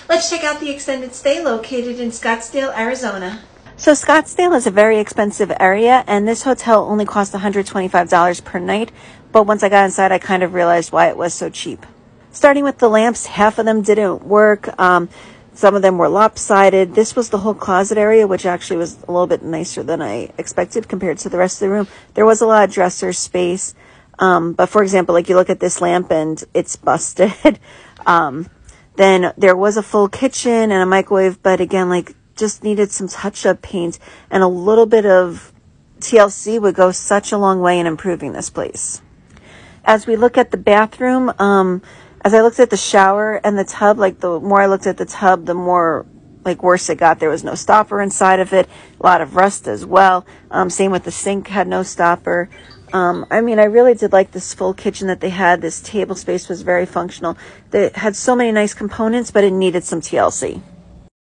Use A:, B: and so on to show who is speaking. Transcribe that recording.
A: Let's check out the extended stay located in Scottsdale, Arizona.
B: So Scottsdale is a very expensive area, and this hotel only cost $125 per night. But once I got inside, I kind of realized why it was so cheap. Starting with the lamps, half of them didn't work. Some of them were lopsided. This was the whole closet area, which actually was a little bit nicer than I expected compared to the rest of the room. There was a lot of dresser space. But for example, like you look at this lamp and it's busted. Then there was a full kitchen and a microwave, but again, like just needed some touch-up paint, and a little bit of TLC would go such a long way in improving this place. As we look at the bathroom, as I looked at the shower and the tub, like the more I looked at the tub, the more like worse it got. There was no stopper inside of it, a lot of rust as well. Same with the sink, had no stopper. I mean, I really did like this full kitchen that they had. This table space was very functional. They had so many nice components, but it needed some TLC.